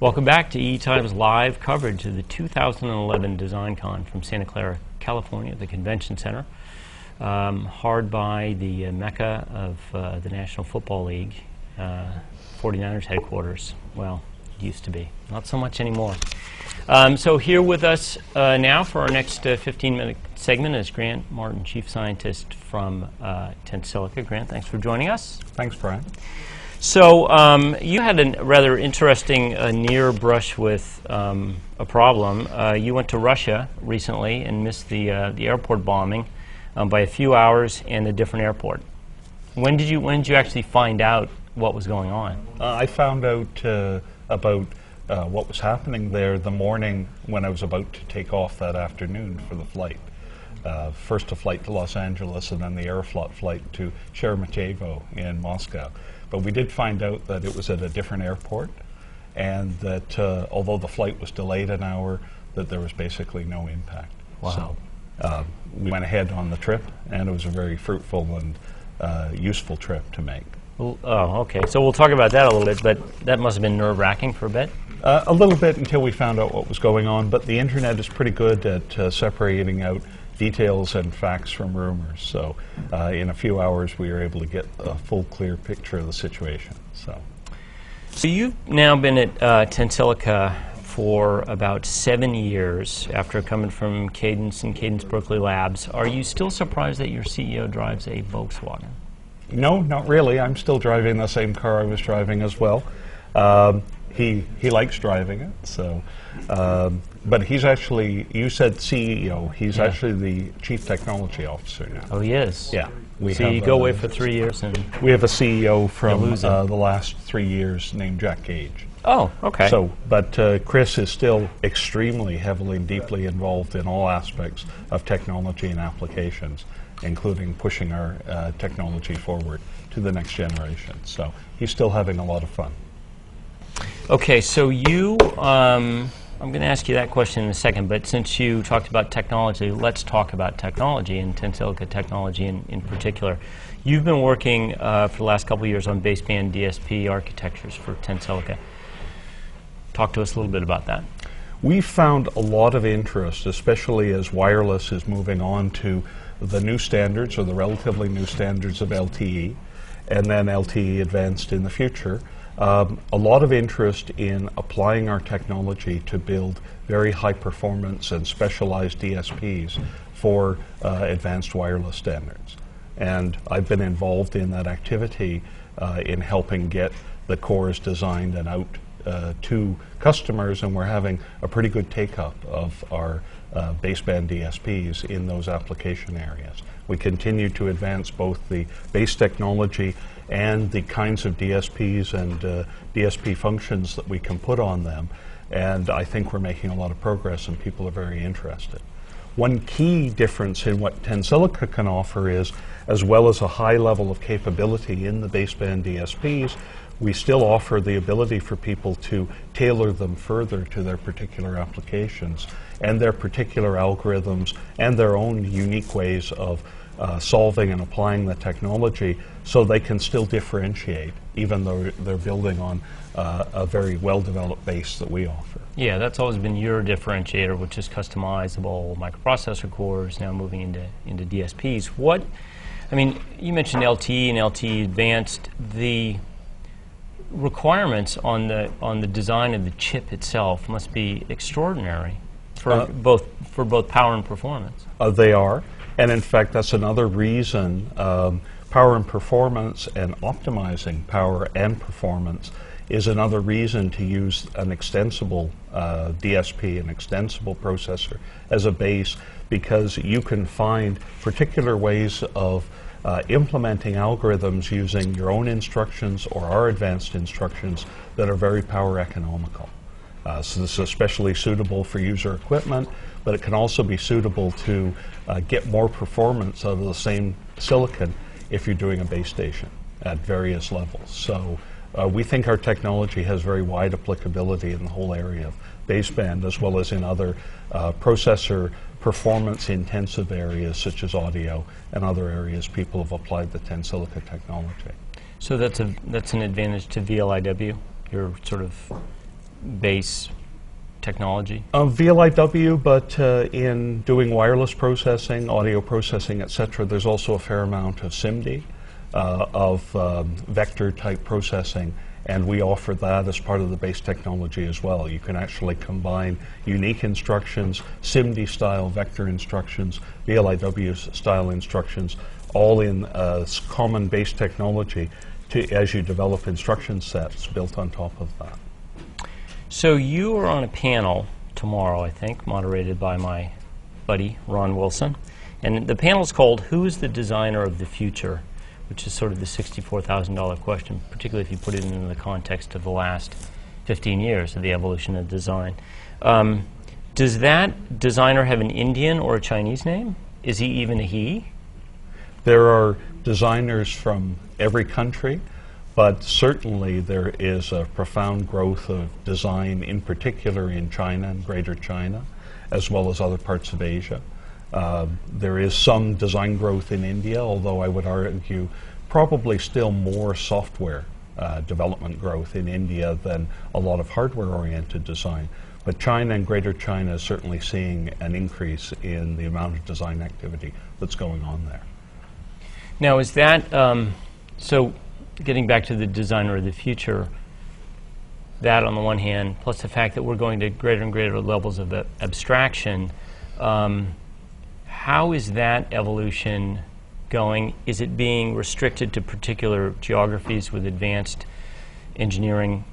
Welcome back to E-Time's live coverage of the 2011 DesignCon from Santa Clara, California, the Convention Center, hard by the mecca of the National Football League, 49ers headquarters. Well, it used to be. Not so much anymore. So here with us now for our next 15-minute segment is Grant Martin, Chief Scientist from Tensilica. Grant, thanks for joining us. Thanks, Brian. So you had a rather interesting near brush with a problem. You went to Russia recently and missed the airport bombing by a few hours in a different airport. When did you actually find out what was going on? I found out about what was happening there the morning when I was about to take off that afternoon for the flight. First a flight to Los Angeles and then the Aeroflot flight to Sheremetyevo in Moscow. But we did find out that it was at a different airport and that although the flight was delayed an hour, that there was basically no impact. Wow. So we went ahead on the trip and it was a very fruitful and useful trip to make. Oh, okay. So we'll talk about that a little bit, but that must have been nerve-wracking for a bit? A little bit until we found out what was going on, but the internet is pretty good at separating out details and facts from rumors. So in a few hours we were able to get a full, clear picture of the situation. So you've now been at Tensilica for about 7 years after coming from Cadence and Cadence Berkeley Labs. Are you still surprised that your CEO drives a Volkswagen? No, not really. I'm still driving the same car I was driving as well. He likes driving it, so. But he's actually, you said CEO, he's actually the Chief Technology Officer now. Oh, he is? Yeah. So you go away for 3 years and... We have a CEO from the last 3 years named Jack Gage. Oh, okay. So, but Chris is still extremely heavily and deeply involved in all aspects of technology and applications, including pushing our technology forward to the next generation. So he's still having a lot of fun. Okay, so you, I'm going to ask you that question in a second, but since you talked about technology, let's talk about technology and Tensilica technology in particular. You've been working for the last couple of years on baseband DSP architectures for Tensilica. Talk to us a little bit about that. We've found a lot of interest, especially as wireless is moving on to the new standards, or the relatively new standards of LTE, and then LTE advanced in the future. A lot of interest in applying our technology to build very high performance and specialized DSPs for advanced wireless standards. And I've been involved in that activity in helping get the cores designed and out to customers, and we're having a pretty good take-up of our baseband DSPs in those application areas. We continue to advance both the base technology and the kinds of DSPs and DSP functions that we can put on them, and I think we're making a lot of progress and people are very interested. One key difference in what Tensilica can offer is, as well as a high level of capability in the baseband DSPs, we still offer the ability for people to tailor them further to their particular applications and their particular algorithms and their own unique ways of solving and applying the technology, so they can still differentiate even though they're building on a very well-developed base that we offer. Yeah, that's always been your differentiator, which is customizable microprocessor cores, now moving into DSPs. What, I mean, you mentioned LTE and LTE advanced. The requirements on the design of the chip itself must be extraordinary for both power and performance. They are, and in fact that's another reason power and performance and optimizing power and performance is another reason to use an extensible DSP, an extensible processor as a base, because you can find particular ways of implementing algorithms using your own instructions or our advanced instructions that are very power economical. So this is especially suitable for user equipment, but it can also be suitable to get more performance out of the same silicon if you're doing a base station at various levels. So we think our technology has very wide applicability in the whole area of baseband, as well as in other processor performance intensive areas such as audio and other areas people have applied the Tensilica technology. So that's an advantage to VLIW, your sort of base technology? VLIW, but in doing wireless processing, audio processing, etc., there's also a fair amount of SIMD, of vector-type processing, and we offer that as part of the base technology as well. You can actually combine unique instructions, SIMD-style vector instructions, VLIW-style instructions, all in common base technology as you develop instruction sets built on top of that. So you are on a panel tomorrow, I think, moderated by my buddy, Ron Wilson. And the panel is called Who's the Designer of the Future? Which is sort of the $64,000 question, particularly if you put it in the context of the last 15 years of the evolution of design. Does that designer have an Indian or a Chinese name? Is he even a he? There are designers from every country, but certainly there is a profound growth of design, in particular in China and Greater China, as well as other parts of Asia. There is some design growth in India, although I would argue probably still more software development growth in India than a lot of hardware-oriented design. But China and Greater China is certainly seeing an increase in the amount of design activity that's going on there. Now, is that, so getting back to the designer of the future, that on the one hand, plus the fact that we're going to greater and greater levels of abstraction, how is that evolution going? Is it being restricted to particular geographies with advanced engineering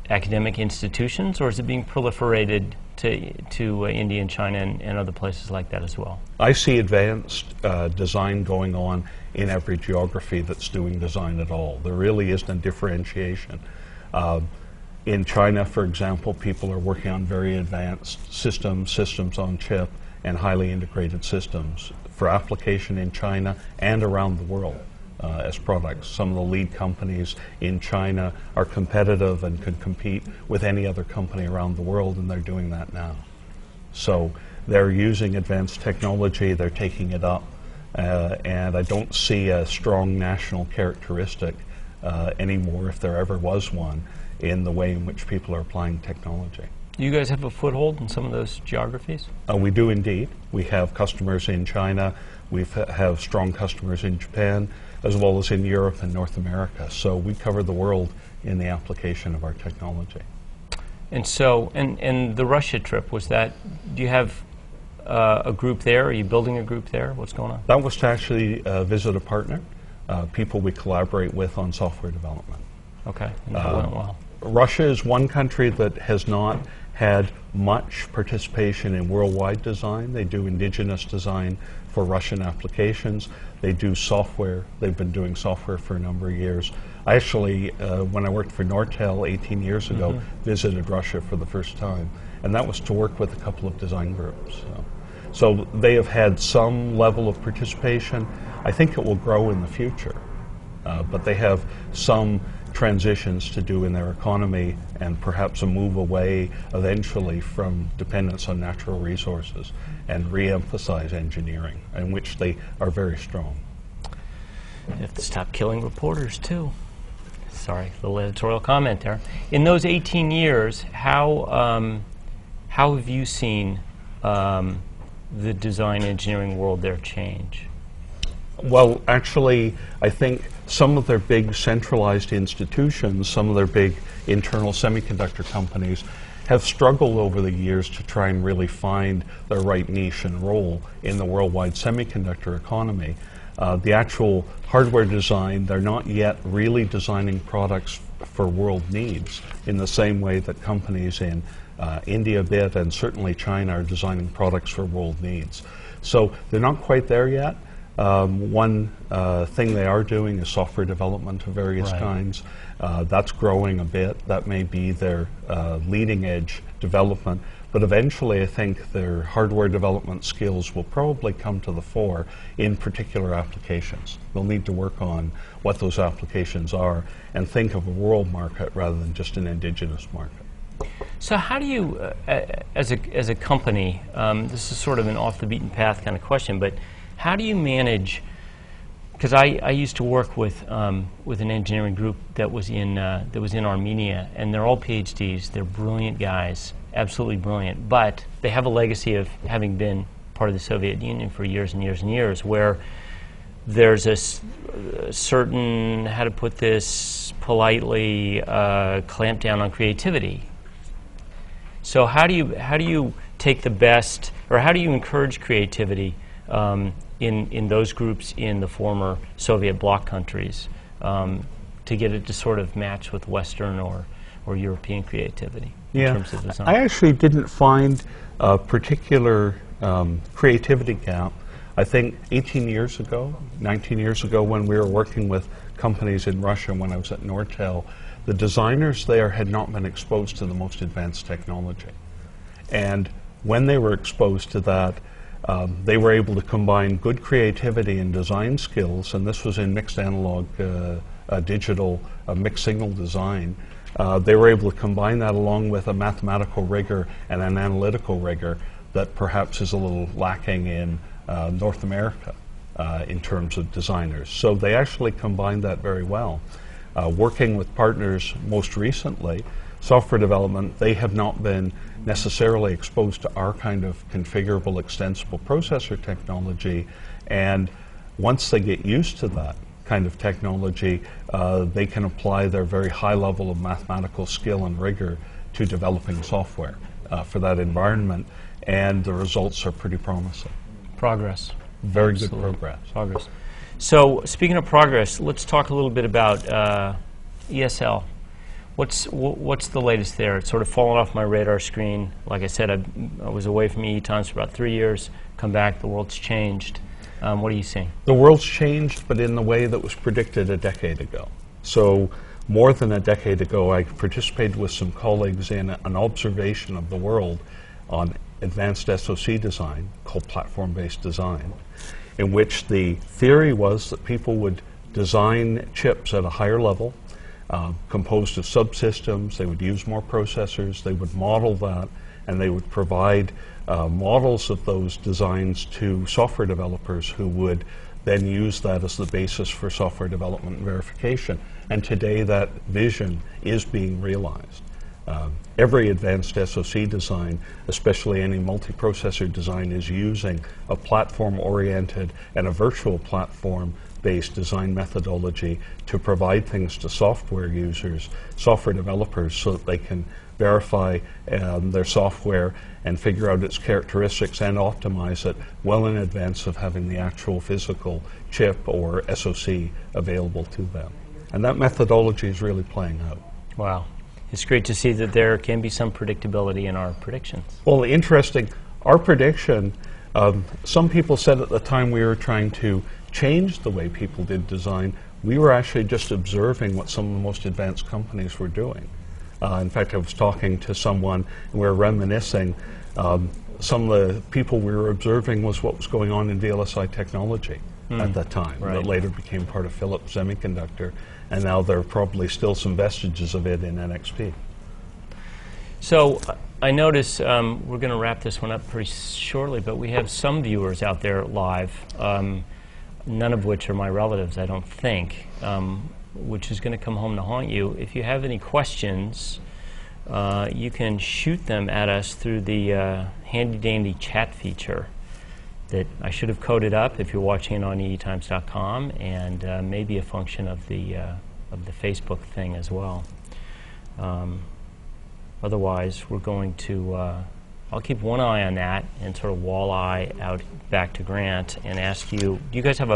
academic institutions, or is it being proliferated to India and China and other places like that as well? I see advanced design going on in every geography that's doing design at all. There really isn't a differentiation. In China, for example, people are working on very advanced systems on chip, and highly integrated systems for application in China and around the world as products. Some of the lead companies in China are competitive and can compete with any other company around the world, and they're doing that now. So they're using advanced technology, they're taking it up, and I don't see a strong national characteristic anymore, if there ever was one, in the way in which people are applying technology. Do you guys have a foothold in some of those geographies? We do indeed. We have customers in China, we have strong customers in Japan, as well as in Europe and North America. So we cover the world in the application of our technology. And so, and the Russia trip, was that, do you have a group there? Are you building a group there? What's going on? That was to actually visit a partner, people we collaborate with on software development. Okay, and that went well. Russia is one country that has not had much participation in worldwide design. They do indigenous design for Russian applications. They do software. They've been doing software for a number of years. I actually, when I worked for Nortel 18 years ago, visited Russia for the first time, and that was to work with a couple of design groups. So they have had some level of participation. I think it will grow in the future, but they have some transitions to do in their economy, and perhaps a move away eventually from dependence on natural resources and re-emphasize engineering, in which they are very strong. You have to stop killing reporters too. Sorry, little editorial comment there. In those 18 years, how have you seen the design engineering world there change? Well, actually, I think some of their big centralized institutions, some of their big internal semiconductor companies, have struggled over the years to try and really find their right niche and role in the worldwide semiconductor economy. The actual hardware design, they're not yet really designing products for world needs in the same way that companies in India a bit, and certainly China, are designing products for world needs. So they're not quite there yet. One thing they are doing is software development of various kinds. That's growing a bit. That may be their leading edge development. But eventually, I think their hardware development skills will probably come to the fore in particular applications. They'll need to work on what those applications are and think of a world market rather than just an indigenous market. So how do you, as a company, this is sort of an off the beaten path kind of question, but how do you manage because I used to work with an engineering group that was in Armenia, and they're all PhDs. They're brilliant guys, absolutely brilliant. But they have a legacy of having been part of the Soviet Union for years and years and years, where there's a certain, how to put this politely, clamp down on creativity. So how do you take the best, or how do you encourage creativity in those groups in the former Soviet bloc countries to get it to sort of match with Western or European creativity in terms of design? I actually didn't find a particular creativity gap. I think 18 years ago, 19 years ago, when we were working with companies in Russia, when I was at Nortel, the designers there had not been exposed to the most advanced technology. And when they were exposed to that, they were able to combine good creativity and design skills, and this was in mixed analog digital mixed signal design. They were able to combine that along with a mathematical rigor and an analytical rigor that perhaps is a little lacking in North America in terms of designers. So they actually combined that very well. Working with partners most recently, software development, they have not been necessarily exposed to our kind of configurable extensible processor technology, and once they get used to that kind of technology, they can apply their very high level of mathematical skill and rigor to developing software for that environment, and the results are pretty promising. Progress. Very Absolutely. good progress. Progress. So speaking of progress, let's talk a little bit about ESL. What's the latest there? It's sort of fallen off my radar screen. Like I said, I was away from EE-Times for about 3 years. Come back, the world's changed. What are you seeing? The world's changed, but in the way that was predicted a decade ago. So more than a decade ago, I participated with some colleagues in an observation of the world on advanced SoC design called platform-based design, in which the theory was that people would design chips at a higher level, composed of subsystems. They would use more processors, they would model that, and they would provide models of those designs to software developers who would then use that as the basis for software development and verification. And today that vision is being realized. Every advanced SoC design, especially any multiprocessor design, is using a platform-oriented and a virtual platform-based design methodology to provide things to software users, software developers, so that they can verify their software and figure out its characteristics and optimize it well in advance of having the actual physical chip or SoC available to them. And that methodology is really playing out. Wow. It's great to see that there can be some predictability in our predictions. Well, interesting. Our prediction, some people said at the time we were trying to change the way people did design. We were actually just observing what some of the most advanced companies were doing. In fact, I was talking to someone, and we were reminiscing. Some of the people we were observing was what was going on in VLSI technology at that time, right. That later became part of Philips Semiconductor, and now there are probably still some vestiges of it in NXP. So I notice we're going to wrap this one up pretty shortly, but we have some viewers out there live, none of which are my relatives, I don't think, which is going to come home to haunt you. If you have any questions, you can shoot them at us through the handy-dandy chat feature that I should have coded up if you're watching it on eetimes.com, and maybe a function of the Facebook thing as well. Otherwise, we're going to, I'll keep one eye on that and sort of walleye out back to Grant and ask you, do you guys have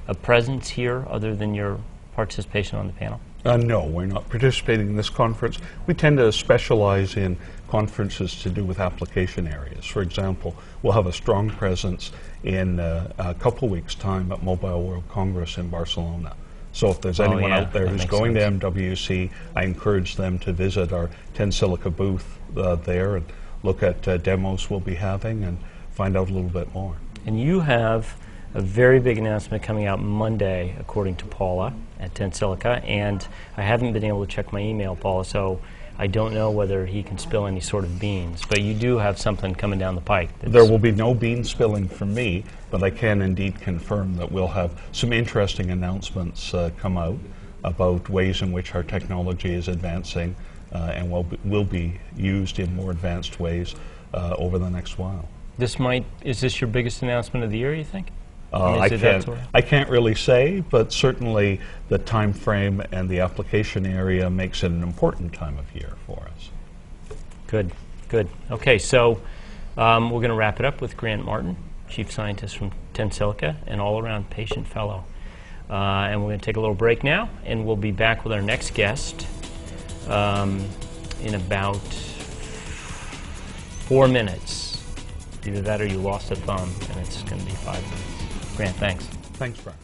a presence here other than your participation on the panel? No, we're not participating in this conference. We tend to specialize in conferences to do with application areas. For example, we'll have a strong presence in a couple weeks' time at Mobile World Congress in Barcelona. So if there's anyone out there who's going to MWC, I encourage them to visit our Tensilica booth there and look at demos we'll be having and find out a little bit more. And you have a very big announcement coming out Monday, according to Paula at Tensilica, and I haven't been able to check my email, Paula, so I don't know whether he can spill any sort of beans, but you do have something coming down the pike. There will be no bean spilling from me, but I can indeed confirm that we'll have some interesting announcements come out about ways in which our technology is advancing and will be used in more advanced ways over the next while. Is this your biggest announcement of the year, you think? I can't really say, but certainly the time frame and the application area makes it an important time of year for us. Good, good. Okay, so we're going to wrap it up with Grant Martin, Chief Scientist from Tensilica and all-around patient fellow. And we're going to take a little break now, and we'll be back with our next guest in about 4 minutes. Either that or you lost a thumb, and it's going to be 5 minutes. Grant, thanks. Thanks, Brian.